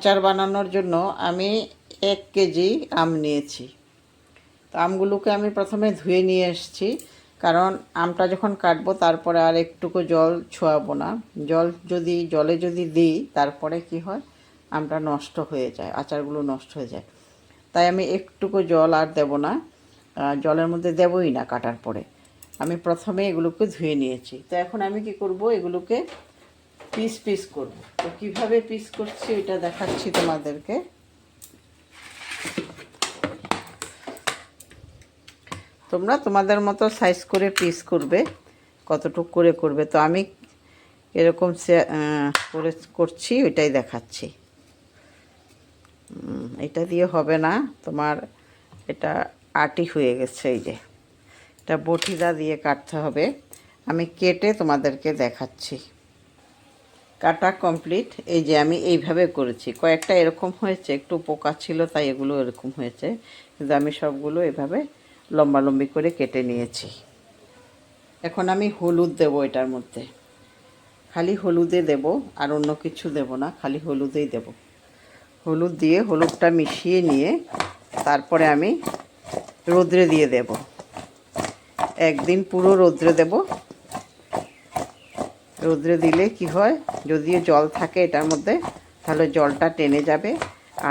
আচার বানানোর জন্য আমি 1 কেজি আম নিয়েছি। তো আমগুলোকে আমি প্রথমে ধুয়ে নিয়ে এসেছি, কারণ আমটা যখন কাটবো তারপরে আর একটুকু জল ছোঁয়াবো না। জলে যদি দিই তারপরে কি হয়, আমটা নষ্ট হয়ে যায়, আচারগুলো নষ্ট হয়ে যায়। তাই আমি একটুকু জল আর দেব না, জলের মধ্যে দেবই না কাটার পরে। আমি প্রথমে এগুলোকে ধুয়ে নিয়েছি। তো এখন আমি কি করব, এগুলোকে পিস পিস করব। তো কীভাবে পিস করছি এটা দেখাচ্ছি তোমাদেরকে। তোমরা তোমাদের মতো সাইজ করে পিস করবে, কতটুকু করে করবে। তো আমি এরকম করে করছি, ওইটাই দেখাচ্ছি। এটা দিয়ে হবে না, তোমার এটা আটি হয়ে গেছে। এই যে এটা বটিদা দিয়ে কাটতে হবে। আমি কেটে তোমাদেরকে দেখাচ্ছি। কাটা কমপ্লিট। এই যে আমি এইভাবে করেছি, কয়েকটা এরকম হয়েছে, একটু পোকা ছিল তাই এগুলো এরকম হয়েছে, কিন্তু আমি সবগুলো এভাবে লম্বালম্বি করে কেটে নিয়েছি। এখন আমি হলুদ দেব এটার মধ্যে, খালি হলুদে দেব, আর অন্য কিছু দেব না, খালি হলুদেই দেব। হলুদ দিয়ে হলুদটা মিশিয়ে নিয়ে তারপরে আমি রোদ্রে দিয়ে দেব। একদিন পুরো রোদ্রে দেব। রোদ্রে দিলে কি হয়, যদিও জল থাকে এটার মধ্যে, তাহলে জলটা টেনে যাবে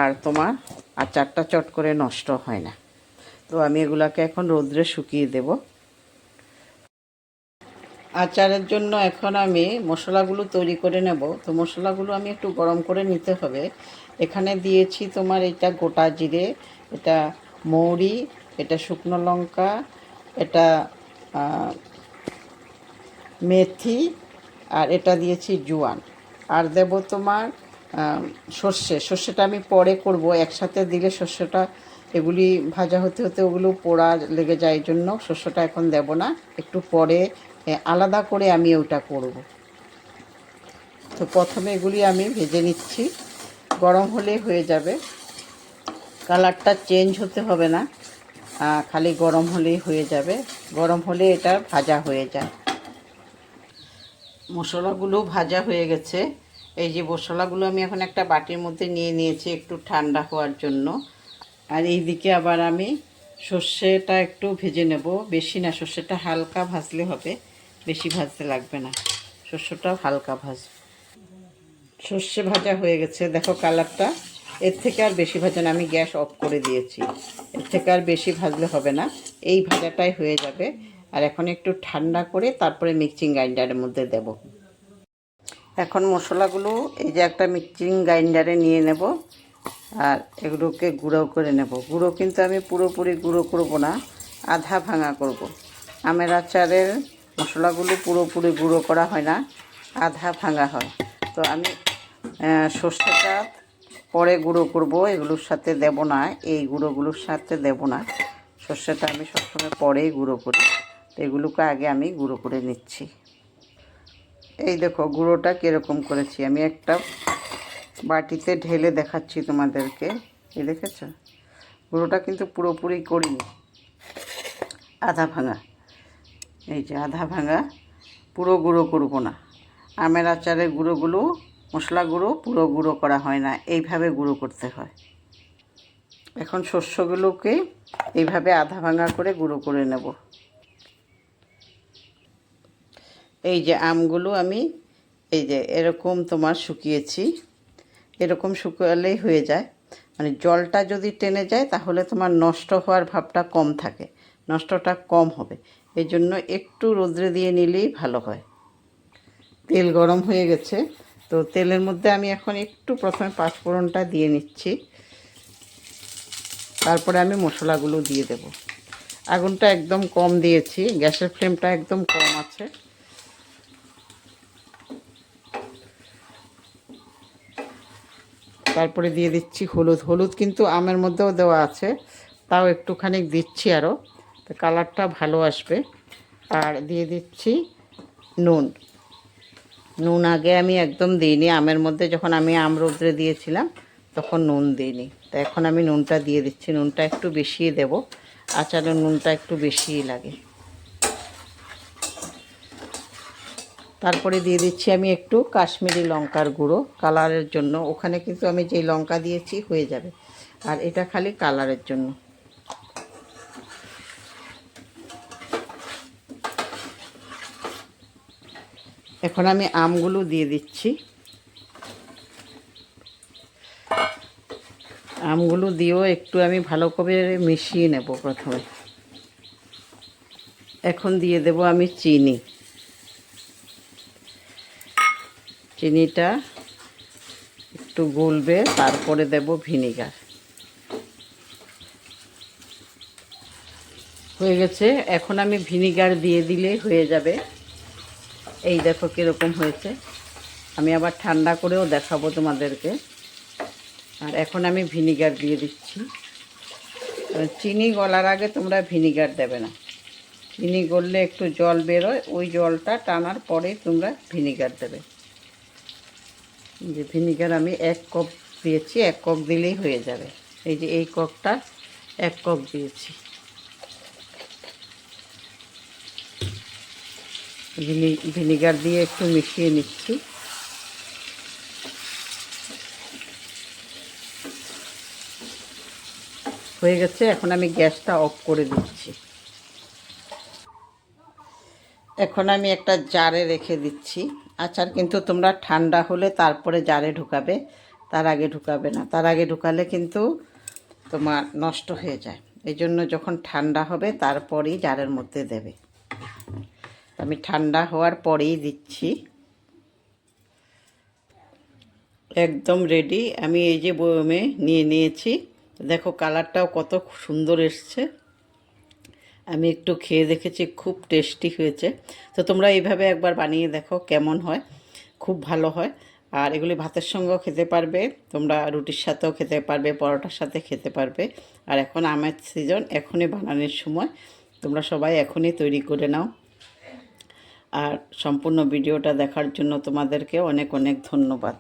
আর তোমার আচারটা চট করে নষ্ট হয় না। তো আমি এগুলাকে এখন রোদ্রে শুকিয়ে দেব। আচারের জন্য এখন আমি মশলাগুলো তৈরি করে নেব। তো মশলাগুলো আমি একটু গরম করে নিতে হবে। এখানে দিয়েছি তোমার এটা গোটা জিরে, এটা মৌরি, এটা শুকনো লঙ্কা, এটা মেথি, আর এটা দিয়েছি জোয়ান। আর দেব তোমার সর্ষেটা আমি পরে করব, একসাথে দিলে সর্ষেটা এগুলি ভাজা হতে হতে ওগুলো পোড়া লেগে যায়, এই জন্য সর্ষেটা এখন দেব না, একটু পরে আলাদা করে আমি ওটা করব। তো প্রথমে এগুলি আমি ভেজে নিচ্ছি, গরম হলে হয়ে যাবে, কালারটা চেঞ্জ হতে হবে না, খালি গরম হলেই হয়ে যাবে। গরম হলে এটা ভাজা হয়ে যায়। মশলাগুলো ভাজা হয়ে গেছে। এই যে মশলাগুলো আমি এখন একটা বাটির মধ্যে নিয়ে নিয়েছি একটু ঠান্ডা হওয়ার জন্য। আর এই দিকে আবার আমি সর্ষেটা একটু ভেজে নেব, বেশি না, সর্ষেটা হালকা ভাজলে হবে, বেশি ভাজতে লাগবে না, সর্ষেটাও হালকা ভাজবে। সর্ষে ভাজা হয়ে গেছে, দেখো কালারটা। এর থেকে আর বেশি ভাজা না, আমি গ্যাস অফ করে দিয়েছি। এর থেকে আর বেশি ভাজলে হবে না, এই ভাজাটাই হয়ে যাবে। আর এখন একটু ঠান্ডা করে তারপরে মিক্সিং গ্রাইন্ডারের মধ্যে দেব। এখন মশলাগুলো এই যে একটা মিক্সিং গ্রাইন্ডারে নিয়ে নেব, আর এগুলোকে গুঁড়ো করে নেব। গুঁড়ো কিন্তু আমি পুরোপুরি গুঁড়ো করব না, আধা ভাঙা করব। আমের আচারের মশলাগুলো পুরোপুরি গুঁড়ো করা হয় না, আধা ভাঙা হয়। তো আমি সর্ষেটা পরে গুঁড়ো করব, এগুলোর সাথে দেব না, এই গুঁড়োগুলোর সাথে দেব না। সর্ষেটা আমি সবসময় পরেই গুঁড়ো করি, তো এগুলোকে আগে আমি গুঁড়ো করে নিচ্ছি। এই দেখো গুঁড়োটা কীরকম করেছি, আমি একটা বাটিতে ঢেলে দেখাচ্ছি তোমাদেরকে। এই দেখেছ, গুঁড়োটা কিন্তু পুরোপুরি করিনি, আধা ভাঙা। এই যে আধা ভাঙা, পুরো গুঁড়ো করব না। আমের আচারের গুঁড়োগুলো, মশলা গুঁড়ো পুরো গুঁড়ো করা হয় না, এইভাবে গুঁড়ো করতে হয়। এখন শস্যগুলোকে এইভাবে আধা ভাঙা করে গুঁড়ো করে নেব। এই যে আমগুলো আমি এই যে এরকম তোমার শুকিয়েছি, এরকম শুকালেই হয়ে যায়। মানে জলটা যদি টেনে যায় তাহলে তোমার নষ্ট হওয়ার ভাবটা কম থাকে, নষ্টটা কম হবে, এই জন্য একটু রোদ্রে দিয়ে নিলেই ভালো হয়। তেল গরম হয়ে গেছে, তো তেলের মধ্যে আমি এখন একটু প্রথমে পাঁচফোড়নটা দিয়ে নিচ্ছি, তারপরে আমি মশলাগুলো দিয়ে দেব। আগুনটা একদম কম দিয়েছি, গ্যাসের ফ্লেমটা একদম কম আছে। তারপরে দিয়ে দিচ্ছি হলুদ। হলুদ কিন্তু আমের মধ্যেও দেওয়া আছে, তাও একটুখানি দিচ্ছি আরও, তো কালারটা ভালো আসবে। আর দিয়ে দিচ্ছি নুন। নুন আগে আমি একদম দিইনি, আমের মধ্যে যখন আমি আম রোদ্রে দিয়েছিলাম তখন নুন দিইনি, তো এখন আমি নুনটা দিয়ে দিচ্ছি। নুনটা একটু বেশিই দেব, আচারের নুনটা একটু বেশিই লাগে। তারপরে দিয়ে দিচ্ছি আমি একটু কাশ্মীরি লঙ্কার গুঁড়ো কালারের জন্য। ওখানে কিন্তু আমি যেই লঙ্কা দিয়েছি হয়ে যাবে, আর এটা খালি কালারের জন্য। এখন আমি আমগুলো দিয়ে দিচ্ছি। আমগুলো দিয়েও একটু আমি ভালো করে মিশিয়ে নেব প্রথমে। এখন দিয়ে দেব আমি চিনি। চিনিটা একটু গলবে, তারপরে দেব ভিনিগার। হয়ে গেছে, এখন আমি ভিনিগার দিয়ে দিলেই হয়ে যাবে। এই দেখো কীরকম হয়েছে। আমি আবার ঠান্ডা করেও দেখাবো তোমাদেরকে। আর এখন আমি ভিনিগার দিয়ে দিচ্ছি। চিনি গলার আগে তোমরা ভিনিগার দেবে না। চিনি গললে একটু জল বেরোয়, ওই জলটা টানার পরে তোমরা ভিনিগার দেবে। যে ভিনিগার আমি 1 কাপ দিয়েছি, 1 কাপ দিলেই হয়ে যাবে। এই যে এই কাপটা 1 কাপ দিয়েছি। ভিনিগার দিয়ে একটু মিশিয়ে নিচ্ছি। হয়ে গেছে, এখন আমি গ্যাসটা অফ করে দিচ্ছি। এখন আমি একটা জারে রেখে দিচ্ছি। আচার কিন্তু তোমরা ঠান্ডা হলে তারপরে জারে ঢুকাবে, তার আগে ঢুকাবে না। তার আগে ঢুকালে কিন্তু তোমার নষ্ট হয়ে যায়। এই জন্য যখন ঠান্ডা হবে তারপরেই জারের মধ্যে দেবে। আমি ঠান্ডা হওয়ার পরেই দিচ্ছি। একদম রেডি। আমি এই যে বয়মে নিয়ে নিয়েছি, দেখো কালারটাও কত সুন্দর এসছে। আমি একটু খেয়ে দেখেছি, খুব টেস্টি হয়েছে। তো তোমরা এইভাবে একবার বানিয়ে দেখো কেমন হয়, খুব ভালো হয়। আর এগুলি ভাতের সঙ্গেও খেতে পারবে, তোমরা রুটির সাথেও খেতে পারবে, পরোটার সাথে খেতে পারবে। আর এখন আমের সিজন, এখনই বানানোর সময়। তোমরা সবাই এখনই তৈরি করে নাও। আর সম্পূর্ণ ভিডিওটা দেখার জন্য তোমাদেরকে অনেক অনেক ধন্যবাদ।